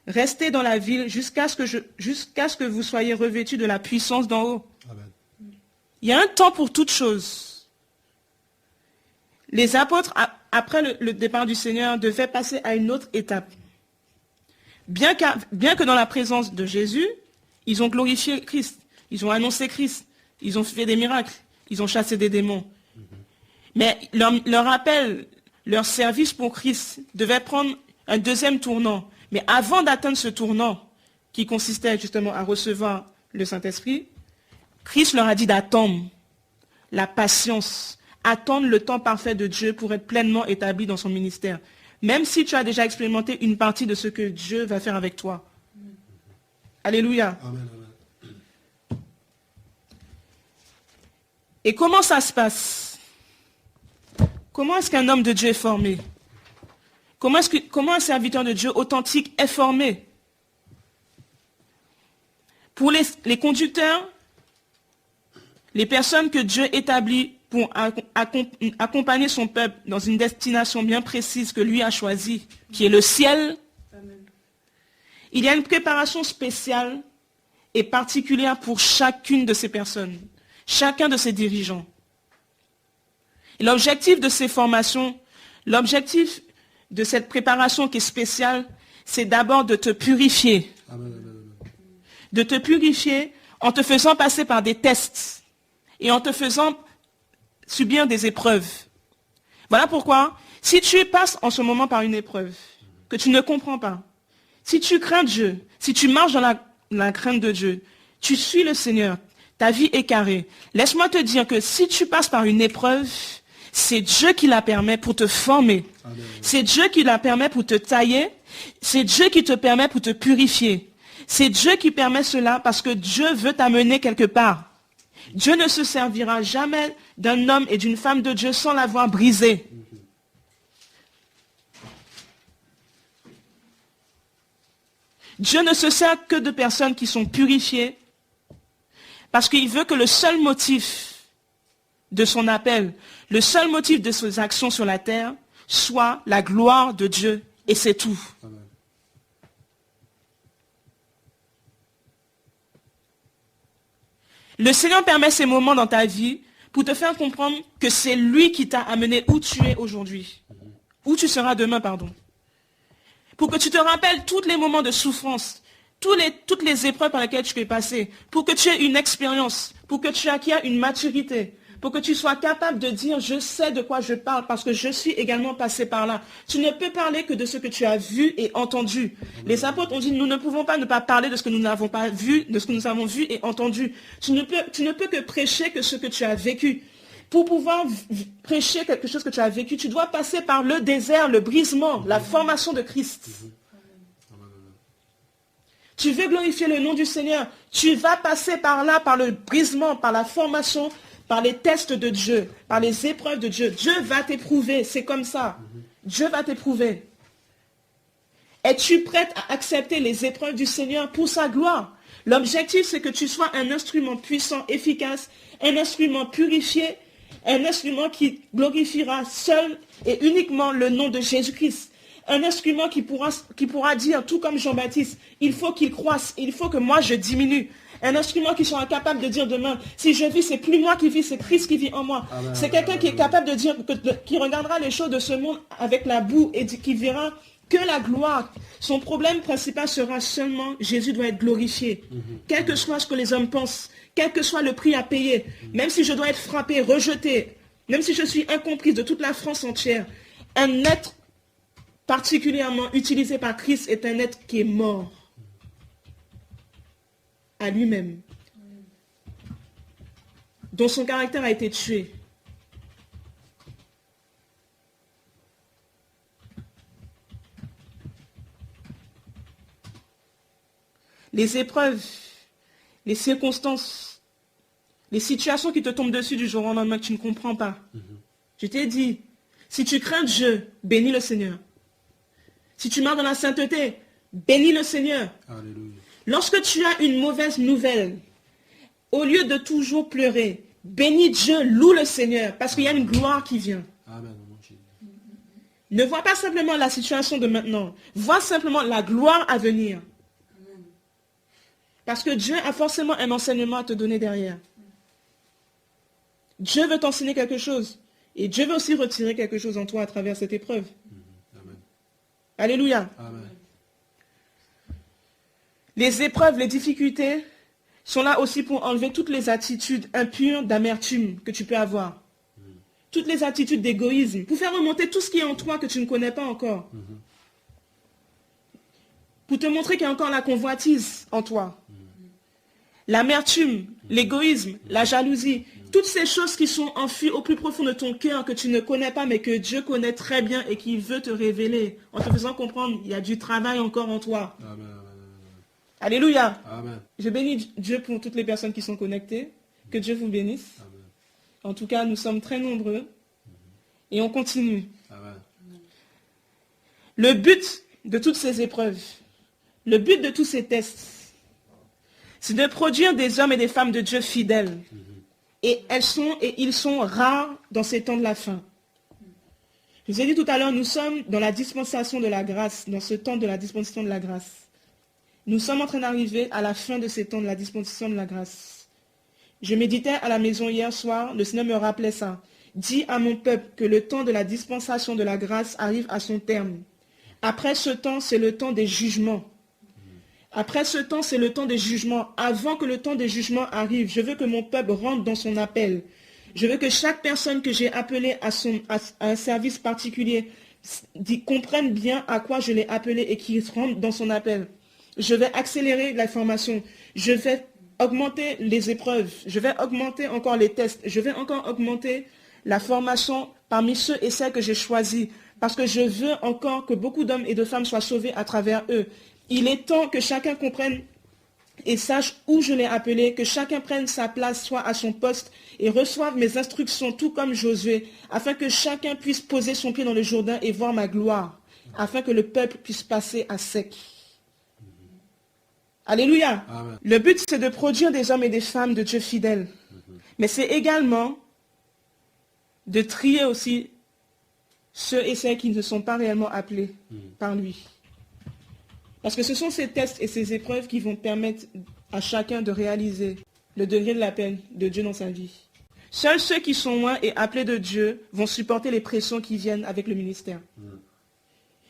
Restez dans la ville jusqu'à ce que vous soyez revêtus de la puissance d'en haut. Amen. Il y a un temps pour toute chose. Les apôtres, après le départ du Seigneur, devaient passer à une autre étape. Bien que dans la présence de Jésus, ils ont glorifié Christ, ils ont annoncé Christ, ils ont fait des miracles, ils ont chassé des démons. Mais leur appel, leur service pour Christ devait prendre un deuxième tournant. Mais avant d'atteindre ce tournant, qui consistait justement à recevoir le Saint-Esprit, Christ leur a dit d'attendre la patience, attendre le temps parfait de Dieu pour être pleinement établi dans son ministère. Même si tu as déjà expérimenté une partie de ce que Dieu va faire avec toi. Alléluia. Amen. Et comment ça se passe? Comment est-ce qu'un homme de Dieu est formé? Comment un serviteur de Dieu authentique est formé? Pour les conducteurs, les personnes que Dieu établit pour accompagner son peuple dans une destination bien précise que lui a choisie, qui est le ciel, amen, il y a une préparation spéciale et particulière pour chacune de ces personnes, chacun de ces dirigeants. Et l'objectif de ces formations, l'objectif de cette préparation qui est spéciale, c'est d'abord de te purifier. Amen. De te purifier en te faisant passer par des tests et en te faisant subir des épreuves. Voilà pourquoi, si tu passes en ce moment par une épreuve que tu ne comprends pas, si tu crains Dieu, si tu marches dans la crainte de Dieu, tu suis le Seigneur, ta vie est carrée. Laisse-moi te dire que si tu passes par une épreuve, c'est Dieu qui la permet pour te former. Amen. C'est Dieu qui la permet pour te tailler. C'est Dieu qui te permet pour te purifier. C'est Dieu qui permet cela parce que Dieu veut t'amener quelque part. Dieu ne se servira jamais d'un homme et d'une femme de Dieu sans l'avoir brisé. Dieu ne se sert que de personnes qui sont purifiées parce qu'il veut que le seul motif de son appel, le seul motif de ses actions sur la terre soit la gloire de Dieu. Et c'est tout. Amen. Le Seigneur permet ces moments dans ta vie pour te faire comprendre que c'est lui qui t'a amené où tu es aujourd'hui. Où tu seras demain, pardon. Pour que tu te rappelles tous les moments de souffrance, toutes les épreuves par lesquelles tu es passé, pour que tu aies une expérience, pour que tu acquières une maturité, pour que tu sois capable de dire « je sais de quoi je parle parce que je suis également passé par là ». Tu ne peux parler que de ce que tu as vu et entendu. Les apôtres ont dit « nous ne pouvons pas ne pas parler de ce que nous n'avons pas vu, de ce que nous avons vu et entendu ». Tu ne peux que prêcher que ce que tu as vécu. Pour pouvoir prêcher quelque chose que tu as vécu, tu dois passer par le désert, le brisement, la formation de Christ. Tu veux glorifier le nom du Seigneur, tu vas passer par là, par le brisement, par la formation, par les tests de Dieu, par les épreuves de Dieu. Dieu va t'éprouver, c'est comme ça. Dieu va t'éprouver. Es-tu prête à accepter les épreuves du Seigneur pour sa gloire? L'objectif, c'est que tu sois un instrument puissant, efficace, un instrument purifié, un instrument qui glorifiera seul et uniquement le nom de Jésus-Christ. Un instrument qui pourra dire, tout comme Jean-Baptiste, il faut qu'il croisse, il faut que moi je diminue. Un instrument qui sera capable de dire demain, si je vis, c'est plus moi qui vis, c'est Christ qui vit en moi. C'est quelqu'un qui est capable de dire, qui regardera les choses de ce monde avec la boue et qui verra que la gloire. Son problème principal sera seulement, Jésus doit être glorifié. Quel que soit ce que les hommes pensent, quel que soit le prix à payer, même si je dois être frappé, rejeté, même si je suis incomprise de toute la France entière, un être particulièrement utilisé par Christ est un être qui est mort à lui-même, dont son caractère a été tué. Les épreuves, les circonstances, les situations qui te tombent dessus du jour au lendemain que tu ne comprends pas. Je t'ai dit, si tu crains Dieu, bénis le Seigneur. Si tu marches dans la sainteté, bénis le Seigneur. Alléluia. Lorsque tu as une mauvaise nouvelle, au lieu de toujours pleurer, bénis Dieu, loue le Seigneur, parce qu'il y a une gloire qui vient. Amen. Ne vois pas simplement la situation de maintenant. Vois simplement la gloire à venir. Parce que Dieu a forcément un enseignement à te donner derrière. Dieu veut t'enseigner quelque chose. Et Dieu veut aussi retirer quelque chose en toi à travers cette épreuve. Amen. Alléluia. Amen. Les épreuves, les difficultés sont là aussi pour enlever toutes les attitudes impures d'amertume que tu peux avoir. Toutes les attitudes d'égoïsme. Pour faire remonter tout ce qui est en toi que tu ne connais pas encore. Pour te montrer qu'il y a encore la convoitise en toi. L'amertume, l'égoïsme, la jalousie. Toutes ces choses qui sont enfuies au plus profond de ton cœur, que tu ne connais pas, mais que Dieu connaît très bien et qui veut te révéler, en te faisant comprendre qu'il y a du travail encore en toi. Amen. Alléluia. Amen. Je bénis Dieu pour toutes les personnes qui sont connectées. Que Dieu vous bénisse. Amen. En tout cas, nous sommes très nombreux. Et on continue. Amen. Le but de toutes ces épreuves, le but de tous ces tests, c'est de produire des hommes et des femmes de Dieu fidèles. Et ils sont rares dans ces temps de la fin. Je vous ai dit tout à l'heure, nous sommes dans la dispensation de la grâce, dans ce temps de la dispensation de la grâce. Nous sommes en train d'arriver à la fin de ces temps de la dispensation de la grâce. Je méditais à la maison hier soir, le Seigneur me rappelait ça. Dis à mon peuple que le temps de la dispensation de la grâce arrive à son terme. Après ce temps, c'est le temps des jugements. Après ce temps, c'est le temps des jugements. Avant que le temps des jugements arrive, je veux que mon peuple rentre dans son appel. Je veux que chaque personne que j'ai appelée à un service particulier comprenne bien à quoi je l'ai appelé et qu'il rentre dans son appel. Je vais accélérer la formation. Je vais augmenter les épreuves. Je vais augmenter encore les tests. Je vais encore augmenter la formation parmi ceux et celles que j'ai choisis. Parce que je veux encore que beaucoup d'hommes et de femmes soient sauvés à travers eux. Il est temps que chacun comprenne et sache où je l'ai appelé, que chacun prenne sa place, soit à son poste, et reçoive mes instructions, tout comme Josué, afin que chacun puisse poser son pied dans le Jourdain et voir ma gloire, afin que le peuple puisse passer à sec. Alléluia. Amen. Le but, c'est de produire des hommes et des femmes de Dieu fidèles. Mais c'est également de trier aussi ceux et celles qui ne sont pas réellement appelés par lui. Parce que ce sont ces tests et ces épreuves qui vont permettre à chacun de réaliser le degré de l'appel de Dieu dans sa vie. Seuls ceux qui sont loin et appelés de Dieu vont supporter les pressions qui viennent avec le ministère.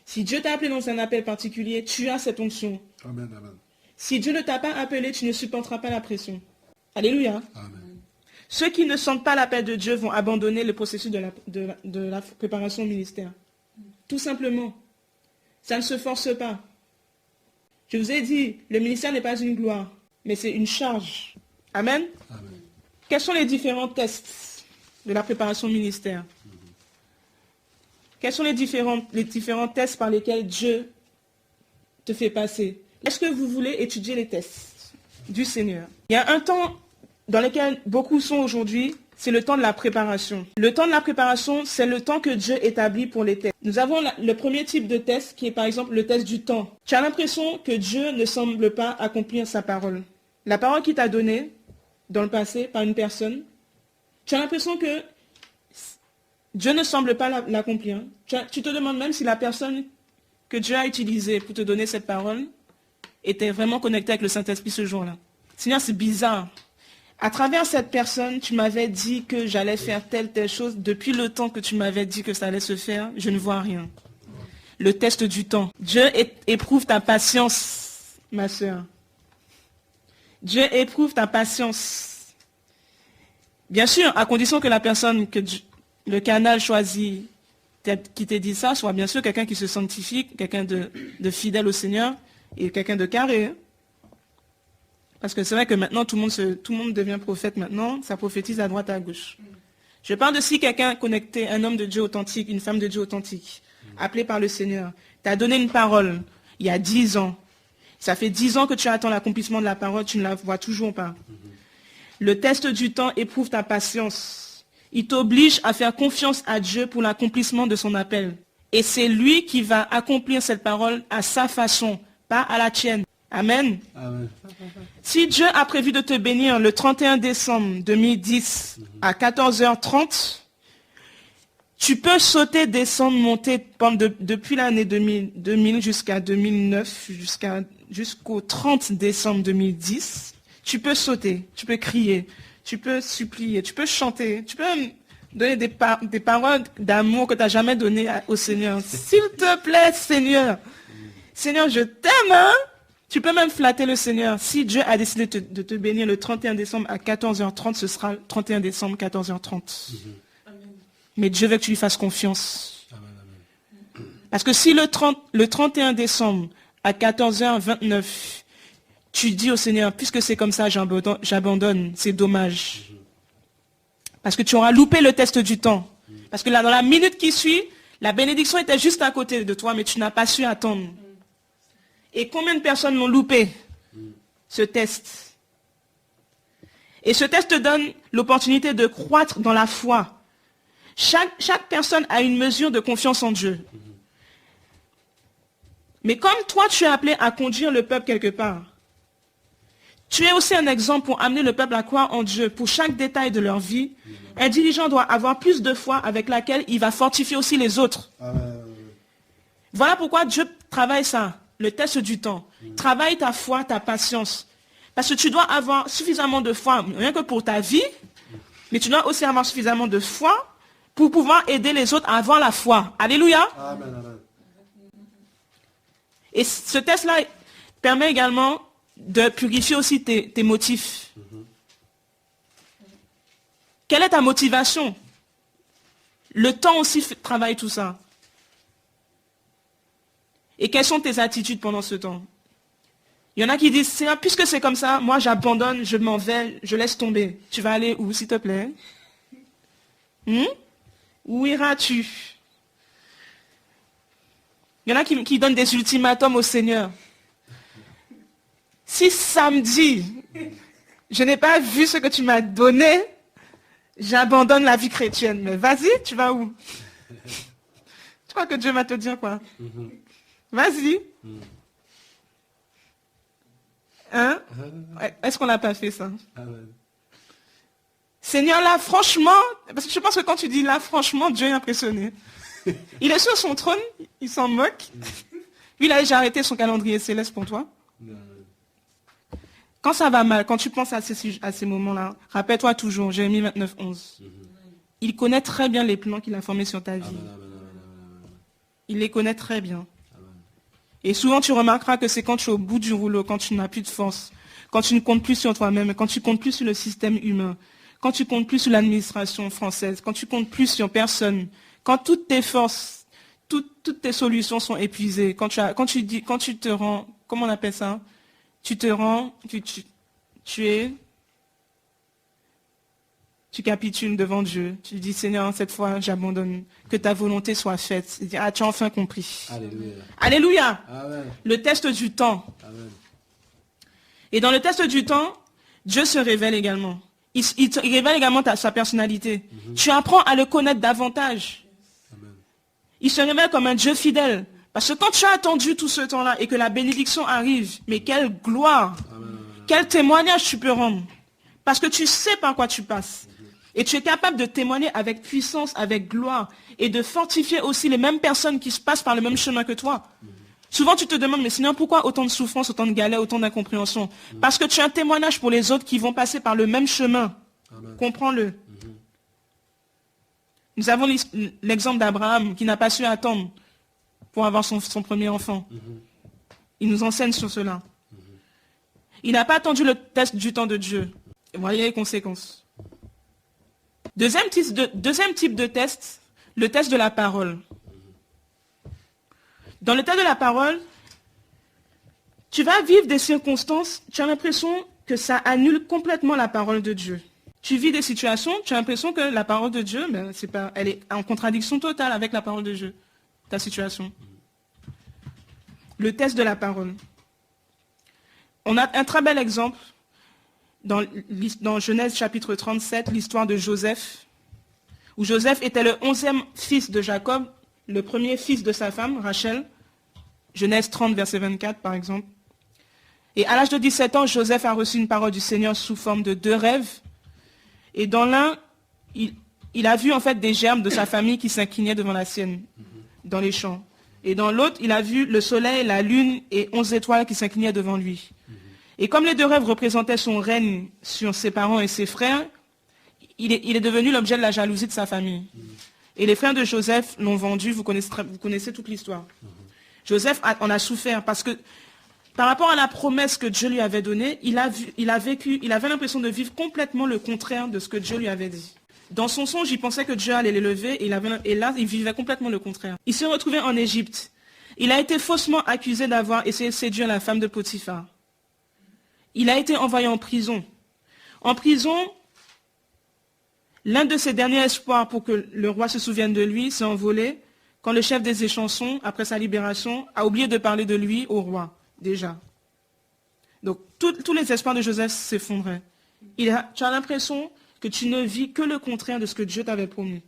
Si Dieu t'a appelé dans un appel particulier, tu as cette onction. Amen. Amen. Si Dieu ne t'a pas appelé, tu ne supporteras pas la pression. Alléluia. Amen. Ceux qui ne sentent pas l'appel de Dieu vont abandonner le processus de la préparation au ministère. Tout simplement. Ça ne se force pas. Je vous ai dit, le ministère n'est pas une gloire, mais c'est une charge. Amen. Amen. Quels sont les différents tests de la préparation au ministère? Quels sont les différents tests par lesquels Dieu te fait passer? Est-ce que vous voulez étudier les tests du Seigneur? Il y a un temps dans lequel beaucoup sont aujourd'hui, c'est le temps de la préparation. Le temps de la préparation, c'est le temps que Dieu établit pour les tests. Nous avons le premier type de test qui est par exemple le test du temps. Tu as l'impression que Dieu ne semble pas accomplir sa parole. La parole qu'il t'a donnée dans le passé par une personne, tu as l'impression que Dieu ne semble pas l'accomplir. Tu te demandes même si la personne que Dieu a utilisée pour te donner cette parole était vraiment connectée avec le Saint-Esprit ce jour-là. Seigneur, c'est bizarre. À travers cette personne, tu m'avais dit que j'allais faire telle chose. Depuis le temps que tu m'avais dit que ça allait se faire, je ne vois rien. Le test du temps. Dieu éprouve ta patience, ma soeur. Dieu éprouve ta patience. Bien sûr, à condition que la personne, le canal choisi, qui t'a dit ça, soit bien sûr quelqu'un qui se sanctifie, quelqu'un de fidèle au Seigneur et quelqu'un de carré. Parce que c'est vrai que maintenant, tout le monde devient prophète maintenant, ça prophétise à droite et à gauche. Je parle de si quelqu'un connecté, un homme de Dieu authentique, une femme de Dieu authentique, appelé par le Seigneur, t'a donné une parole il y a 10 ans. Ça fait 10 ans que tu attends l'accomplissement de la parole, tu ne la vois toujours pas. Le test du temps éprouve ta patience. Il t'oblige à faire confiance à Dieu pour l'accomplissement de son appel. Et c'est lui qui va accomplir cette parole à sa façon, pas à la tienne. Amen. Amen. Si Dieu a prévu de te bénir le 31 décembre 2010 à 14h30, Tu peux sauter, descendre, monter depuis l'année 2000 jusqu'à 2009, jusqu'au 30 décembre 2010. Tu peux sauter, tu peux crier, tu peux supplier, tu peux chanter, tu peux donner des paroles d'amour que tu n'as jamais données au Seigneur. S'il te plaît, Seigneur. Seigneur, je t'aime, hein? Tu peux même flatter le Seigneur. Si Dieu a décidé de te bénir le 31 décembre à 14h30, ce sera le 31 décembre 14h30. Mais Dieu veut que tu lui fasses confiance. Parce que si le 31 décembre à 14h29, tu dis au Seigneur, puisque c'est comme ça, j'abandonne, c'est dommage. Parce que tu auras loupé le test du temps. Parce que là, dans la minute qui suit, la bénédiction était juste à côté de toi, mais tu n'as pas su attendre. Et combien de personnes l'ont loupé, ce test? Et ce test te donne l'opportunité de croître dans la foi. Chaque personne a une mesure de confiance en Dieu. Mais comme toi, tu es appelé à conduire le peuple quelque part, tu es aussi un exemple pour amener le peuple à croire en Dieu pour chaque détail de leur vie. Un dirigeant doit avoir plus de foi avec laquelle il va fortifier aussi les autres. Voilà pourquoi Dieu travaille ça, le test du temps. Travaille ta foi, ta patience. Parce que tu dois avoir suffisamment de foi, rien que pour ta vie, mais tu dois aussi avoir suffisamment de foi pour pouvoir aider les autres à avoir la foi. Alléluia. Amen, amen. Et ce test-là permet également de purifier aussi tes motifs. Quelle est ta motivation? Le temps aussi travaille tout ça. Et quelles sont tes attitudes pendant ce temps? Il y en a qui disent, Seigneur, puisque c'est comme ça, moi j'abandonne, je m'en vais, je laisse tomber. Tu vas aller où, s'il te plaît? Où iras-tu? Il y en a qui donnent des ultimatums au Seigneur. Si samedi, je n'ai pas vu ce que tu m'as donné, j'abandonne la vie chrétienne. Mais vas-y, tu vas où? Tu crois que Dieu va te dire quoi? Vas-y. Hein? Est-ce qu'on n'a pas fait ça? Seigneur, là, franchement, parce que je pense que quand tu dis là, franchement, Dieu est impressionné. Il est sur son trône, il s'en moque. Lui, il a déjà arrêté son calendrier céleste pour toi. Quand ça va mal, quand tu penses à ces moments-là, rappelle-toi toujours, Jérémie 29, 11. Il connaît très bien les plans qu'il a formés sur ta vie. Il les connaît très bien. Et souvent, tu remarqueras que c'est quand tu es au bout du rouleau, quand tu n'as plus de force, quand tu ne comptes plus sur toi-même, quand tu ne comptes plus sur le système humain, quand tu ne comptes plus sur l'administration française, quand tu ne comptes plus sur personne, quand toutes tes forces, toutes tes solutions sont épuisées, quand tu te rends, comment on appelle ça? Tu capitules devant Dieu. Tu dis, Seigneur, cette fois, j'abandonne. Que ta volonté soit faite. Il dit, ah, tu as enfin compris. Alléluia. Alléluia. Amen. Le test du temps. Amen. Et dans le test du temps, Dieu se révèle également. Il révèle également sa personnalité. Tu apprends à le connaître davantage. Amen. Il se révèle comme un Dieu fidèle. Parce que quand tu as attendu tout ce temps-là et que la bénédiction arrive, mais quelle gloire, quel témoignage tu peux rendre. Parce que tu sais par quoi tu passes. Et tu es capable de témoigner avec puissance, avec gloire, et de fortifier aussi les mêmes personnes qui se passent par le même chemin que toi. Souvent tu te demandes, mais sinon pourquoi autant de souffrance, autant de galères, autant d'incompréhension? Parce que tu as un témoignage pour les autres qui vont passer par le même chemin. Comprends-le. Nous avons l'exemple d'Abraham qui n'a pas su attendre pour avoir son premier enfant. Il nous enseigne sur cela. Il n'a pas attendu le test du temps de Dieu. Et voyez les conséquences. Deuxième type de test, le test de la parole. Dans le test de la parole, tu vas vivre des circonstances, tu as l'impression que ça annule complètement la parole de Dieu. Tu vis des situations, tu as l'impression que la parole de Dieu, elle est en contradiction totale avec la parole de Dieu, ta situation. Le test de la parole. On a un très bel exemple dans Genèse chapitre 37, l'histoire de Joseph, où Joseph était le 11e fils de Jacob, le premier fils de sa femme, Rachel. Genèse 30, verset 24, par exemple. Et à l'âge de 17 ans, Joseph a reçu une parole du Seigneur sous forme de 2 rêves. Et dans l'un, il a vu en fait des germes de sa famille qui s'inclinaient devant la sienne, dans les champs. Et dans l'autre, il a vu le soleil, la lune et 11 étoiles qui s'inclinaient devant lui. Et comme les deux rêves représentaient son règne sur ses parents et ses frères, il est devenu l'objet de la jalousie de sa famille. Et les frères de Joseph l'ont vendu, vous connaissez toute l'histoire. Joseph en a souffert parce que par rapport à la promesse que Dieu lui avait donnée, il avait l'impression de vivre complètement le contraire de ce que Dieu lui avait dit. Dans son songe, il pensait que Dieu allait l'élever et là, il vivait complètement le contraire. Il s'est retrouvé en Égypte. Il a été faussement accusé d'avoir essayé de séduire la femme de Potiphar. Il a été envoyé en prison. En prison, l'un de ses derniers espoirs pour que le roi se souvienne de lui s'est envolé quand le chef des échansons, après sa libération, a oublié de parler de lui au roi, déjà. Donc, tous les espoirs de Joseph s'effondraient. Tu as l'impression que tu ne vis que le contraire de ce que Dieu t'avait promis.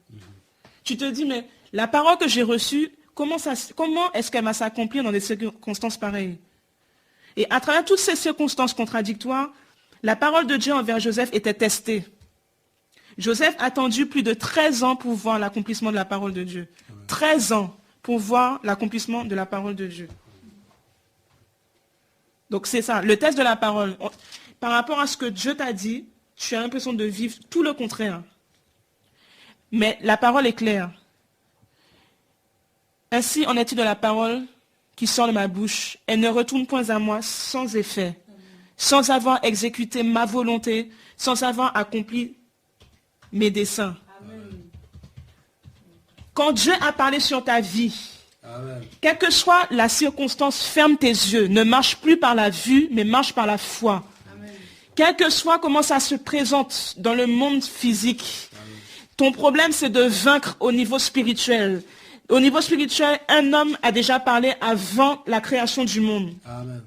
Tu te dis, mais la parole que j'ai reçue, comment est-ce qu'elle va s'accomplir dans des circonstances pareilles? Et à travers toutes ces circonstances contradictoires, la parole de Dieu envers Joseph était testée. Joseph a attendu plus de 13 ans pour voir l'accomplissement de la parole de Dieu. 13 ans pour voir l'accomplissement de la parole de Dieu. Donc c'est ça, le test de la parole. Par rapport à ce que Dieu t'a dit, tu as l'impression de vivre tout le contraire. Mais la parole est claire. Ainsi en est-il de la parole qui sort de ma bouche. Elle ne retourne point à moi sans effet, sans avoir exécuté ma volonté, sans avoir accompli mes desseins. Quand Dieu a parlé sur ta vie, quelle que soit la circonstance, ferme tes yeux. Ne marche plus par la vue, mais marche par la foi. Quel que soit comment ça se présente dans le monde physique, ton problème c'est de vaincre au niveau spirituel. Au niveau spirituel, un homme a déjà parlé avant la création du monde. Amen.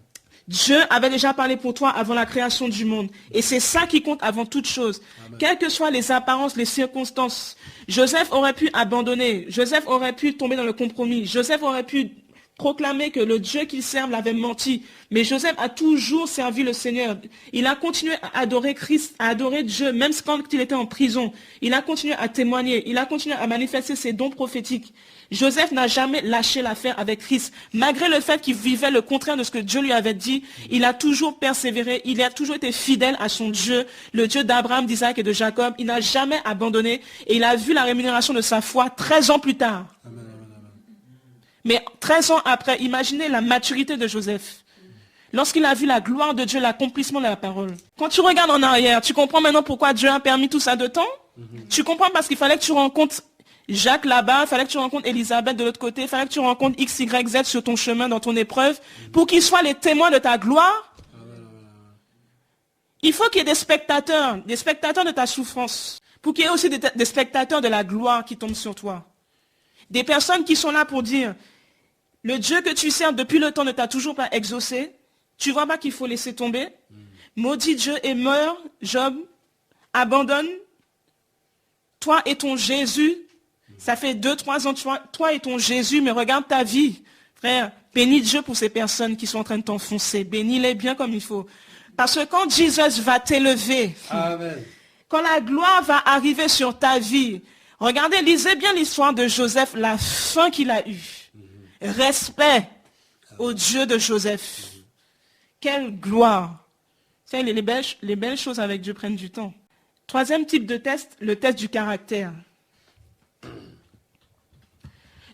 Dieu avait déjà parlé pour toi avant la création du monde. Et c'est ça qui compte avant toute chose. Amen. Quelles que soient les apparences, les circonstances, Joseph aurait pu abandonner. Joseph aurait pu tomber dans le compromis. Joseph aurait pu proclamer que le Dieu qu'il serve l'avait menti. Mais Joseph a toujours servi le Seigneur. Il a continué à adorer Christ, à adorer Dieu, même quand il était en prison. Il a continué à témoigner. Il a continué à manifester ses dons prophétiques. Joseph n'a jamais lâché l'affaire avec Christ. Malgré le fait qu'il vivait le contraire de ce que Dieu lui avait dit, il a toujours persévéré. Il a toujours été fidèle à son Dieu, le Dieu d'Abraham, d'Isaac et de Jacob. Il n'a jamais abandonné et il a vu la rémunération de sa foi 13 ans plus tard. Amen. Mais 13 ans après, imaginez la maturité de Joseph. Lorsqu'il a vu la gloire de Dieu, l'accomplissement de la parole. Quand tu regardes en arrière, tu comprends maintenant pourquoi Dieu a permis tout ça de temps? Tu comprends parce qu'il fallait que tu rencontres Jacques là-bas, il fallait que tu rencontres Elisabeth de l'autre côté, il fallait que tu rencontres X, Y, Z sur ton chemin, dans ton épreuve, pour qu'ils soient les témoins de ta gloire. Il faut qu'il y ait des spectateurs de ta souffrance, pour qu'il y ait aussi des spectateurs de la gloire qui tombent sur toi. Des personnes qui sont là pour dire, le Dieu que tu sers depuis le temps ne t'a toujours pas exaucé, tu vois pas qu'il faut laisser tomber. Maudit Dieu et meurs, Job, abandonne. Toi et ton Jésus, ça fait 2-3 ans, toi et ton Jésus, mais regarde ta vie. Frère, bénis Dieu pour ces personnes qui sont en train de t'enfoncer. Bénis-les bien comme il faut. Parce que quand Jésus va t'élever, quand la gloire va arriver sur ta vie, regardez, lisez bien l'histoire de Joseph, la fin qu'il a eue. Respect au Dieu de Joseph. Quelle gloire. Les belles choses avec Dieu prennent du temps. Troisième type de test, le test du caractère.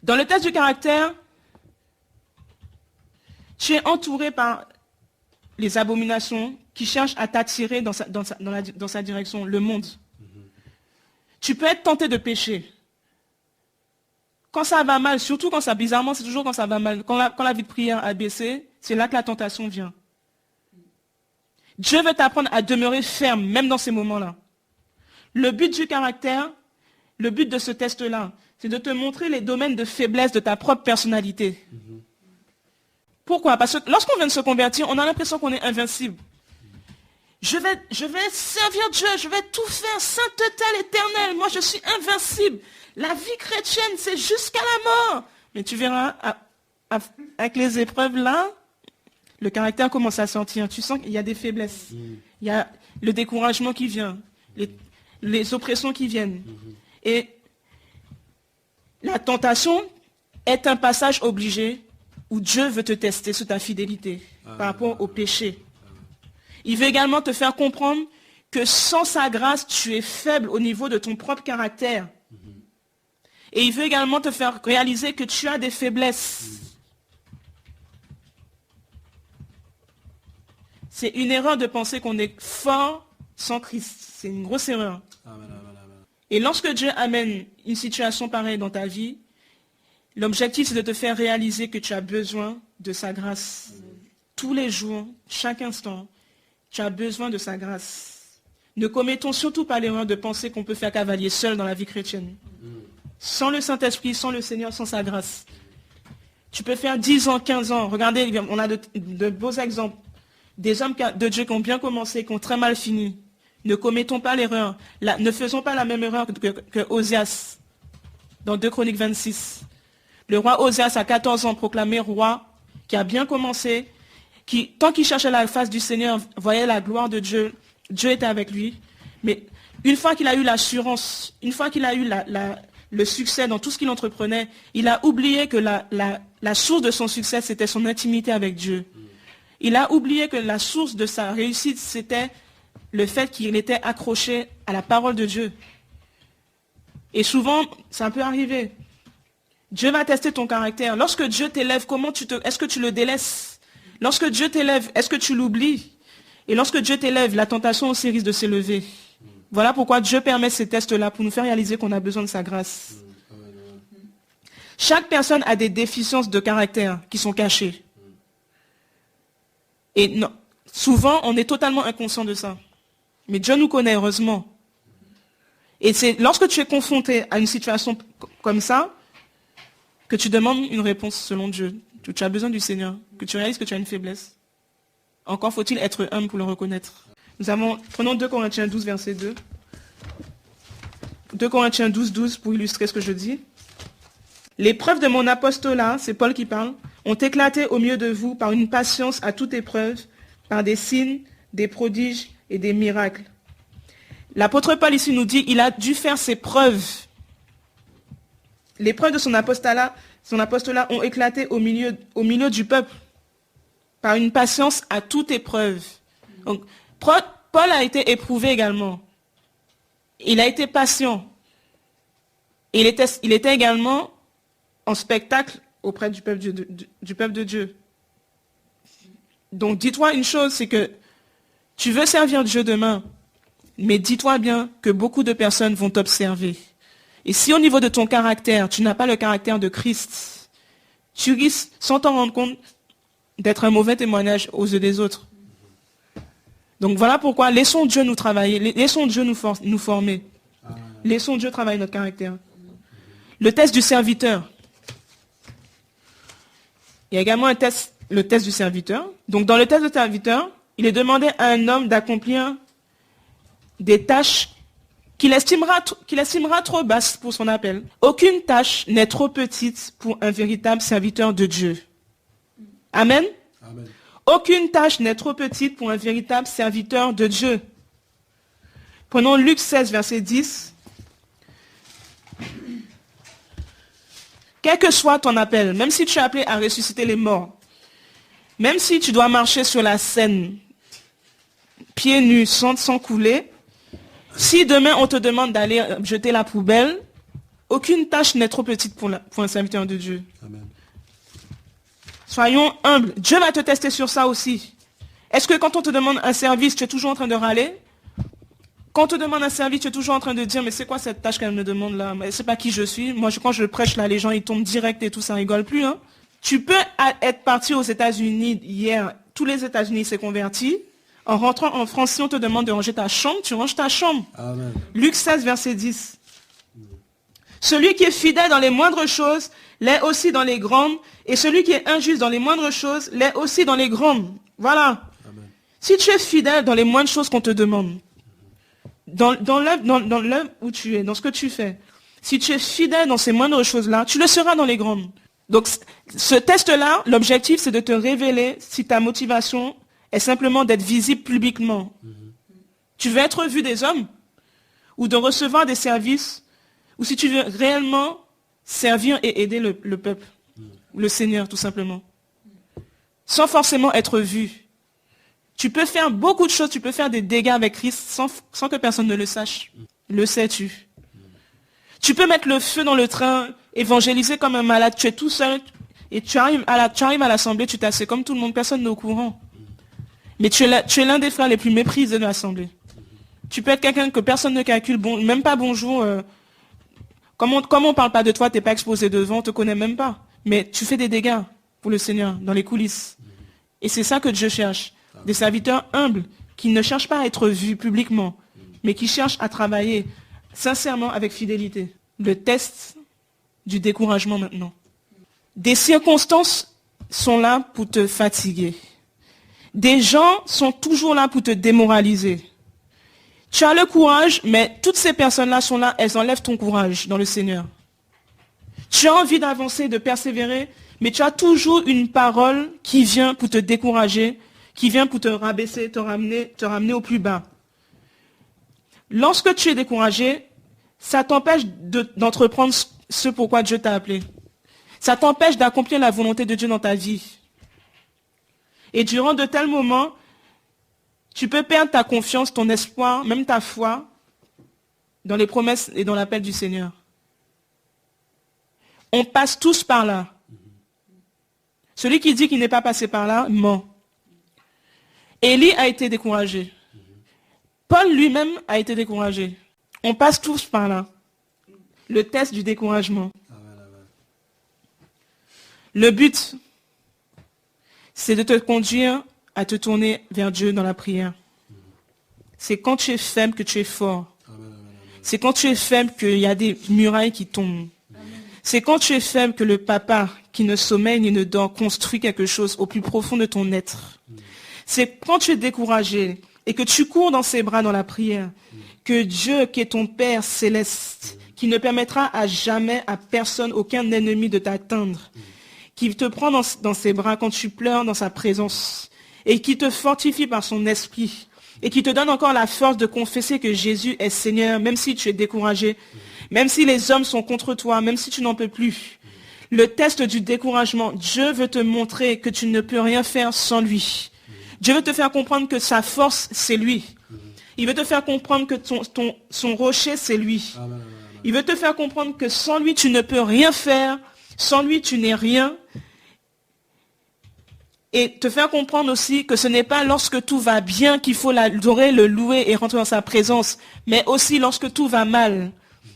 Dans le test du caractère, tu es entouré par les abominations qui cherchent à t'attirer dans sa direction, le monde. Tu peux être tenté de pécher. Quand ça va mal, surtout quand ça, bizarrement, c'est toujours quand ça va mal. Quand la vie de prière a baissé, c'est là que la tentation vient. Dieu veut t'apprendre à demeurer ferme, même dans ces moments-là. Le but du caractère, le but de ce test-là, c'est de te montrer les domaines de faiblesse de ta propre personnalité. Pourquoi? Parce que lorsqu'on vient de se convertir, on a l'impression qu'on est invincible. Je vais servir Dieu, je vais tout faire, sainteté à l'éternel, moi je suis invincible. La vie chrétienne, c'est jusqu'à la mort. Mais tu verras, avec les épreuves là, le caractère commence à sortir. Tu sens qu'il y a des faiblesses. Il y a le découragement qui vient, les oppressions qui viennent. Et la tentation est un passage obligé où Dieu veut te tester sur ta fidélité par rapport au péché. Il veut également te faire comprendre que sans sa grâce, tu es faible au niveau de ton propre caractère. Et il veut également te faire réaliser que tu as des faiblesses. C'est une erreur de penser qu'on est fort sans Christ. C'est une grosse erreur. Et lorsque Dieu amène une situation pareille dans ta vie, l'objectif c'est de te faire réaliser que tu as besoin de sa grâce. Tous les jours, chaque instant, tu as besoin de sa grâce. Ne commettons surtout pas l'erreur de penser qu'on peut faire cavalier seul dans la vie chrétienne. Sans le Saint-Esprit, sans le Seigneur, sans sa grâce. Tu peux faire 10 ans, 15 ans. Regardez, on a de beaux exemples. Des hommes de Dieu qui ont bien commencé, qui ont très mal fini. Ne commettons pas l'erreur. Ne faisons pas la même erreur que Osias. Dans 2 Chroniques 26. Le roi Osias, à 14 ans, proclamé roi, qui a bien commencé, qui, tant qu'il cherchait la face du Seigneur, voyait la gloire de Dieu, Dieu était avec lui. Mais une fois qu'il a eu l'assurance, une fois qu'il a eu le succès dans tout ce qu'il entreprenait, il a oublié que la source de son succès, c'était son intimité avec Dieu. Il a oublié que la source de sa réussite, c'était le fait qu'il était accroché à la parole de Dieu. Et souvent, ça peut arriver. Dieu va tester ton caractère. Lorsque Dieu t'élève, est-ce que tu le délaisses? Lorsque Dieu t'élève, est-ce que tu l'oublies? Et lorsque Dieu t'élève, la tentation aussi risque de s'élever. Voilà pourquoi Dieu permet ces tests-là, pour nous faire réaliser qu'on a besoin de sa grâce. Chaque personne a des déficiences de caractère qui sont cachées. Et non, souvent, on est totalement inconscient de ça. Mais Dieu nous connaît, heureusement. Et c'est lorsque tu es confronté à une situation comme ça, que tu demandes une réponse selon Dieu, que tu as besoin du Seigneur, que tu réalises que tu as une faiblesse. Encore faut-il être humble pour le reconnaître. Prenons 2 Corinthiens 12, verset 2. 2 Corinthiens 12, 12, pour illustrer ce que je dis. Les preuves de mon apostolat, c'est Paul qui parle, ont éclaté au milieu de vous par une patience à toute épreuve, par des signes, des prodiges et des miracles. L'apôtre Paul ici nous dit, il a dû faire ses preuves. Les preuves de son apostolat ont éclaté au milieu du peuple, par une patience à toute épreuve. Donc, Paul a été éprouvé également. Il a été patient. Il était également en spectacle auprès du peuple de Dieu. Donc dis-toi une chose, c'est que tu veux servir Dieu demain, mais dis-toi bien que beaucoup de personnes vont t'observer. Et si au niveau de ton caractère, tu n'as pas le caractère de Christ, tu risques, sans t'en rendre compte, d'être un mauvais témoignage aux yeux des autres. Donc voilà pourquoi laissons Dieu nous travailler, laissons Dieu nous former. Laissons Dieu travailler notre caractère. Le test du serviteur. Il y a également le test du serviteur. Donc dans le test du serviteur, il est demandé à un homme d'accomplir des tâches qu'il estimera trop basses pour son appel. Aucune tâche n'est trop petite pour un véritable serviteur de Dieu. Amen. Amen. Aucune tâche n'est trop petite pour un véritable serviteur de Dieu. Prenons Luc 16, verset 10. Quel que soit ton appel, même si tu es appelé à ressusciter les morts, même si tu dois marcher sur la scène, pieds nus, sans couler, si demain on te demande d'aller jeter la poubelle, aucune tâche n'est trop petite pour un serviteur de Dieu. Amen. Soyons humbles. Dieu va te tester sur ça aussi. Est-ce que quand on te demande un service, tu es toujours en train de râler? Quand on te demande un service, tu es toujours en train de dire, mais c'est quoi cette tâche qu'elle me demande là? Mais c'est pas qui je suis. Moi, quand je prêche là, les gens, ils tombent direct et tout, ça rigole plus. Hein. Tu peux être parti aux États-Unis hier. Tous les États-Unis s'est convertis. En rentrant en France, si on te demande de ranger ta chambre, tu ranges ta chambre. Amen. Luc 16, verset 10. Celui qui est fidèle dans les moindres choses, l'est aussi dans les grandes. Et celui qui est injuste dans les moindres choses, l'est aussi dans les grandes. Voilà. Amen. Si tu es fidèle dans les moindres choses qu'on te demande, dans l'œuvre où tu es, dans ce que tu fais, si tu es fidèle dans ces moindres choses-là, tu le seras dans les grandes. Donc, ce test-là, l'objectif, c'est de te révéler si ta motivation est simplement d'être visible publiquement. Tu veux être vu des hommes ou de recevoir des services ou si tu veux réellement servir et aider le peuple, le Seigneur tout simplement, sans forcément être vu. Tu peux faire beaucoup de choses, tu peux faire des dégâts avec Christ sans que personne ne le sache. Le sais-tu? Tu peux mettre le feu dans le train, évangéliser comme un malade, tu es tout seul, et tu arrives à l'assemblée, tu t'assieds comme tout le monde, personne n'est au courant. Mais tu es l'un des frères les plus méprisés de l'assemblée. Tu peux être quelqu'un que personne ne calcule, même pas bonjour. Comme on ne parle pas de toi, tu n'es pas exposé devant, on ne te connaît même pas. Mais tu fais des dégâts pour le Seigneur, dans les coulisses. Et c'est ça que Dieu cherche. Des serviteurs humbles, qui ne cherchent pas à être vus publiquement, mais qui cherchent à travailler sincèrement avec fidélité. Le test du découragement maintenant. Des circonstances sont là pour te fatiguer. Des gens sont toujours là pour te démoraliser. Tu as le courage, mais toutes ces personnes-là sont là, elles enlèvent ton courage dans le Seigneur. Tu as envie d'avancer, de persévérer, mais tu as toujours une parole qui vient pour te décourager, qui vient pour te rabaisser, te ramener au plus bas. Lorsque tu es découragé, ça t'empêche d'entreprendre ce pourquoi Dieu t'a appelé. Ça t'empêche d'accomplir la volonté de Dieu dans ta vie. Et durant de tels moments, tu peux perdre ta confiance, ton espoir, même ta foi dans les promesses et dans l'appel du Seigneur. On passe tous par là. Celui qui dit qu'il n'est pas passé par là, ment. Élie a été découragé. Paul lui-même a été découragé. On passe tous par là. Le test du découragement. Le but, c'est de te conduire à te tourner vers Dieu dans la prière. C'est quand tu es faible que tu es fort. C'est quand tu es faible qu'il y a des murailles qui tombent. C'est quand tu es faible que le papa, qui ne sommeille ni ne dort, construit quelque chose au plus profond de ton être. C'est quand tu es découragé et que tu cours dans ses bras dans la prière, que Dieu, qui est ton Père céleste, qui ne permettra à jamais à personne, aucun ennemi de t'atteindre, qui te prend dans ses bras quand tu pleures dans sa présence, et qui te fortifie par son esprit, et qui te donne encore la force de confesser que Jésus est Seigneur, même si tu es découragé, même si les hommes sont contre toi, même si tu n'en peux plus. Le test du découragement, Dieu veut te montrer que tu ne peux rien faire sans lui. Dieu veut te faire comprendre que sa force, c'est lui. Il veut te faire comprendre que son rocher, c'est lui. Il veut te faire comprendre que sans lui, tu ne peux rien faire. Sans lui, tu n'es rien. Et te faire comprendre aussi que ce n'est pas lorsque tout va bien qu'il faut l'adorer, le louer et rentrer dans sa présence, mais aussi lorsque tout va mal.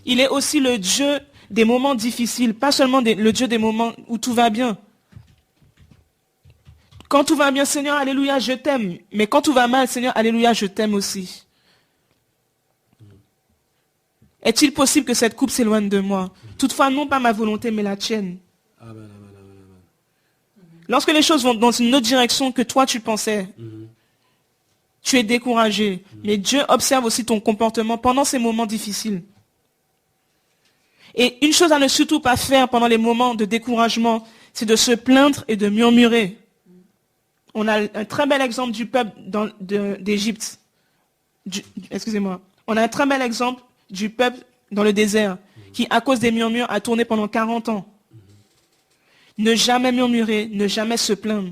Il est aussi le Dieu des moments difficiles, pas seulement le Dieu des moments où tout va bien. Quand tout va bien, Seigneur, alléluia, je t'aime. Mais quand tout va mal, Seigneur, alléluia, je t'aime aussi. Est-il possible que cette coupe s'éloigne de moi? Toutefois, non pas ma volonté, mais la tienne. Amen. Lorsque les choses vont dans une autre direction que toi tu pensais, tu es découragé. Mais Dieu observe aussi ton comportement pendant ces moments difficiles. Et une chose à ne surtout pas faire pendant les moments de découragement, c'est de se plaindre et de murmurer. On a un très bel exemple du peuple d'Égypte. Excusez-moi. On a un très bel exemple du peuple dans le désert, qui, à cause des murmures, a tourné pendant 40 ans. Ne jamais murmurer, ne jamais se plaindre.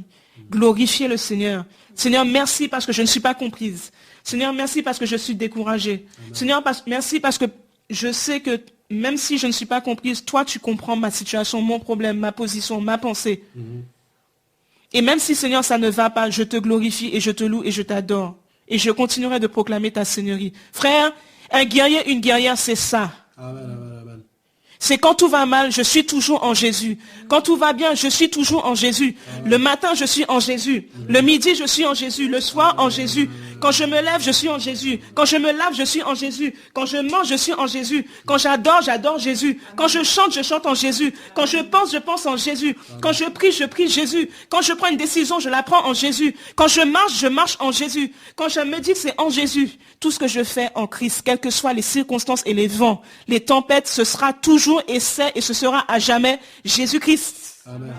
Glorifier le Seigneur. Seigneur, merci parce que je ne suis pas comprise. Seigneur, merci parce que je suis découragée. Seigneur, merci parce que je sais que même si je ne suis pas comprise, toi, tu comprends ma situation, mon problème, ma position, ma pensée. Et même si, Seigneur, ça ne va pas, je te glorifie et je te loue et je t'adore. Et je continuerai de proclamer ta Seigneurie. Frère, un guerrier, une guerrière, c'est ça. Amen. C'est quand tout va mal, je suis toujours en Jésus. Quand tout va bien, je suis toujours en Jésus. Le matin, je suis en Jésus. Le midi, je suis en Jésus. Le soir, en Jésus. Quand je me lève, je suis en Jésus. Quand je me lave, je suis en Jésus. Quand je mange, je suis en Jésus. Quand j'adore, j'adore Jésus. Quand je chante en Jésus. Quand je pense en Jésus. Quand je prie Jésus. Quand je prends une décision, je la prends en Jésus. Quand je marche en Jésus. Quand je médite, c'est en Jésus. Tout ce que je fais en Christ, quelles que soient les circonstances et les vents, les tempêtes, ce sera toujours et ce sera à jamais Jésus-Christ. Amen.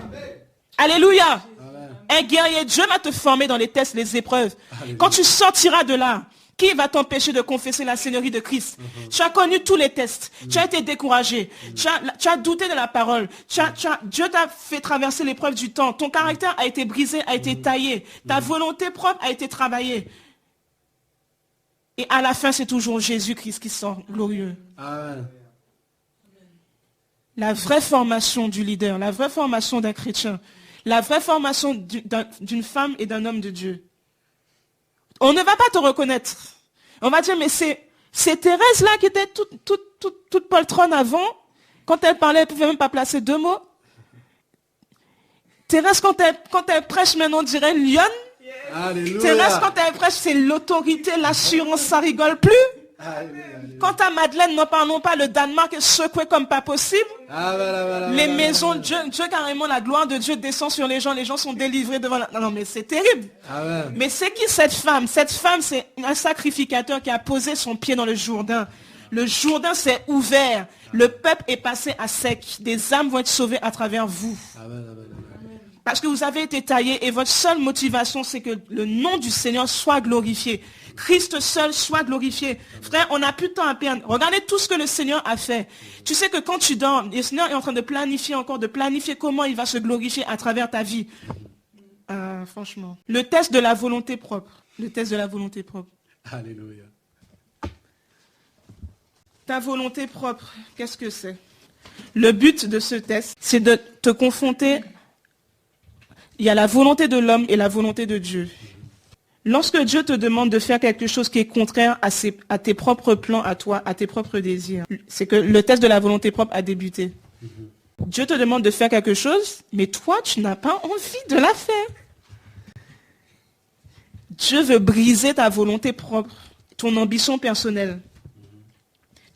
Alléluia. Amen. Un guerrier, Dieu va te former dans les tests, les épreuves. Alléluia. Quand tu sortiras de là, Qui va t'empêcher de confesser la Seigneurie de Christ? Tu as connu tous les tests. Tu as été découragé. Tu as douté de la parole. Dieu t'a fait traverser l'épreuve du temps. Ton caractère a été brisé, a été taillé. Ta volonté propre a été travaillée. Et à la fin, c'est toujours Jésus-Christ qui sort glorieux. Amen. La vraie formation du leader, la vraie formation d'un chrétien, la vraie formation d'une femme et d'un homme de Dieu. On ne va pas te reconnaître. On va dire, mais c'est Thérèse là qui était toute poltronne avant. Quand elle parlait, elle ne pouvait même pas placer 2 mots. Thérèse, quand elle prêche, maintenant on dirait lionne. Alléluia. Thérèse, quand elle prêche, c'est l'autorité, l'assurance, ça rigole plus. Alléluia. Quant à Madeleine, n'en parlons pas, le Danemark est secoué comme pas possible. Les maisons, Dieu carrément, la gloire de Dieu descend sur les gens sont délivrés devant la... Non, mais c'est terrible. Amen. Mais c'est qui cette femme? Cette femme, c'est un sacrificateur qui a posé son pied dans le Jourdain. Le Jourdain s'est ouvert. Le peuple est passé à sec. Des âmes vont être sauvées à travers vous. Amen, amen, amen. Parce que vous avez été taillé et votre seule motivation, c'est que le nom du Seigneur soit glorifié. Christ seul soit glorifié. Frère, on n'a plus de temps à perdre. Regardez tout ce que le Seigneur a fait. Tu sais que quand tu dors, le Seigneur est en train de planifier comment il va se glorifier à travers ta vie. Franchement. Le test de la volonté propre. Le test de la volonté propre. Alléluia. Ta volonté propre, qu'est-ce que c'est? Le but de ce test, c'est de te confronter. Il y a la volonté de l'homme et la volonté de Dieu. Lorsque Dieu te demande de faire quelque chose qui est contraire à tes propres plans, à toi, à tes propres désirs, c'est que le test de la volonté propre a débuté. Dieu te demande de faire quelque chose, mais toi, tu n'as pas envie de la faire. Dieu veut briser ta volonté propre, ton ambition personnelle.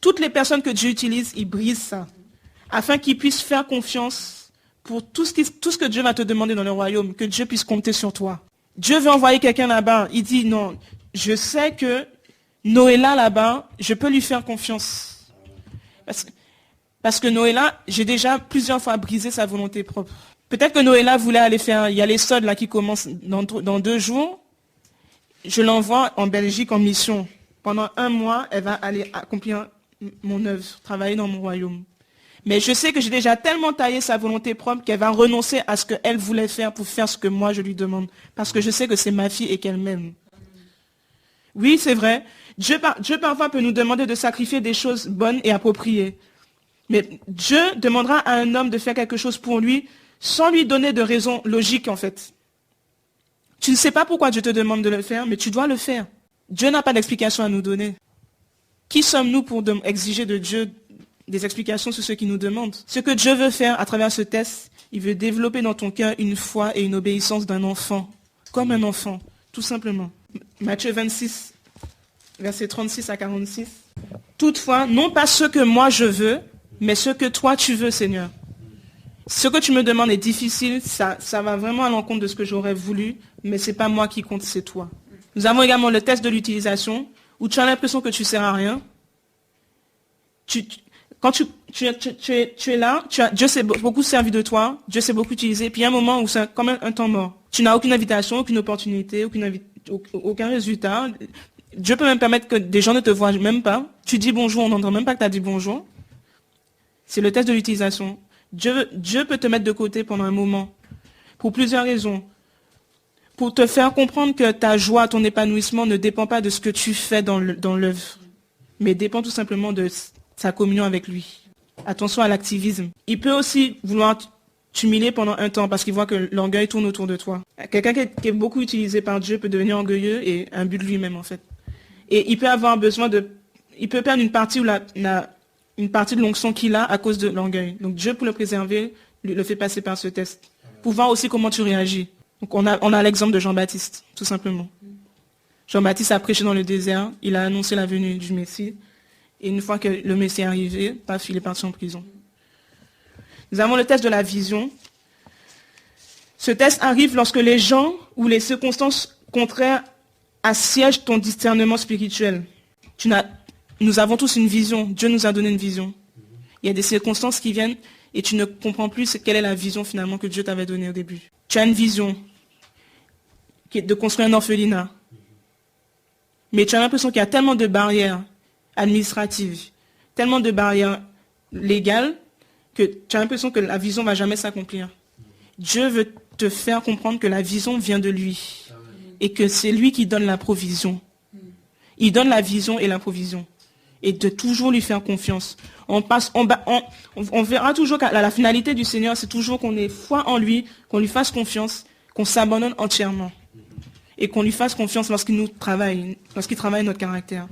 Toutes les personnes que Dieu utilise, il brise ça, afin qu'ils puissent faire confiance pour tout ce que Dieu va te demander dans le royaume, que Dieu puisse compter sur toi. Dieu veut envoyer quelqu'un là-bas. Il dit, non, je sais que Noéla là-bas, je peux lui faire confiance. Parce que Noéla, j'ai déjà plusieurs fois brisé sa volonté propre. Peut-être que Noéla voulait aller faire, il y a les soldes là qui commencent dans 2 jours. Je l'envoie en Belgique en mission. Pendant 1 mois, elle va aller accomplir mon œuvre, travailler dans mon royaume. Mais je sais que j'ai déjà tellement taillé sa volonté propre qu'elle va renoncer à ce qu'elle voulait faire pour faire ce que moi je lui demande. Parce que je sais que c'est ma fille et qu'elle m'aime. Oui, c'est vrai. Dieu parfois peut nous demander de sacrifier des choses bonnes et appropriées. Mais Dieu demandera à un homme de faire quelque chose pour lui sans lui donner de raison logique en fait. Tu ne sais pas pourquoi Dieu te demande de le faire, mais tu dois le faire. Dieu n'a pas d'explication à nous donner. Qui sommes-nous pour exiger de Dieu des explications sur ce qu'il nous demande? Ce que Dieu veut faire à travers ce test, il veut développer dans ton cœur une foi et une obéissance d'un enfant. Comme un enfant, tout simplement. Matthieu 26, versets 36 à 46. Toutefois, non pas ce que moi je veux, mais ce que toi tu veux, Seigneur. Ce que tu me demandes est difficile, ça va vraiment à l'encontre de ce que j'aurais voulu, mais ce n'est pas moi qui compte, c'est toi. Nous avons également le test de l'utilisation, où tu as l'impression que tu ne sers à rien. Quand tu es là, Dieu s'est beaucoup servi de toi, Dieu s'est beaucoup utilisé, puis il y a un moment où c'est quand même un temps mort. Tu n'as aucune invitation, aucune opportunité, aucun résultat. Dieu peut même permettre que des gens ne te voient même pas. Tu dis bonjour, on n'entend même pas que tu as dit bonjour. C'est le test de l'utilisation. Dieu peut te mettre de côté pendant un moment, pour plusieurs raisons. Pour te faire comprendre que ta joie, ton épanouissement ne dépend pas de ce que tu fais dans l'œuvre, mais dépend tout simplement de sa communion avec lui. Attention à l'activisme. Il peut aussi vouloir t'humilier pendant un temps parce qu'il voit que l'orgueil tourne autour de toi. Quelqu'un qui est beaucoup utilisé par Dieu peut devenir orgueilleux et un but de lui-même en fait. Et il peut avoir besoin il peut perdre une partie de l'onction qu'il a à cause de l'orgueil. Donc Dieu, pour le préserver, le fait passer par ce test. Pour voir aussi comment tu réagis. Donc on a l'exemple de Jean-Baptiste, tout simplement. Jean-Baptiste a prêché dans le désert, il a annoncé la venue du Messie. Et une fois que le Messie est arrivé, paf, il est parti en prison. Nous avons le test de la vision. Ce test arrive lorsque les gens ou les circonstances contraires assiègent ton discernement spirituel. Nous avons tous une vision. Dieu nous a donné une vision. Il y a des circonstances qui viennent et tu ne comprends plus quelle est la vision finalement que Dieu t'avait donnée au début. Tu as une vision qui est de construire un orphelinat. Mais tu as l'impression qu'il y a tellement de barrières administratives, tellement de barrières légales, que tu as l'impression que la vision ne va jamais s'accomplir. Dieu veut te faire comprendre que la vision vient de lui. Et que c'est lui qui donne la provision. Il donne la vision et la provision. Et de toujours lui faire confiance. On verra toujours qu'à la finalité du Seigneur, c'est toujours qu'on ait foi en lui, qu'on lui fasse confiance, qu'on s'abandonne entièrement. Et qu'on lui fasse confiance lorsqu'il travaille notre caractère.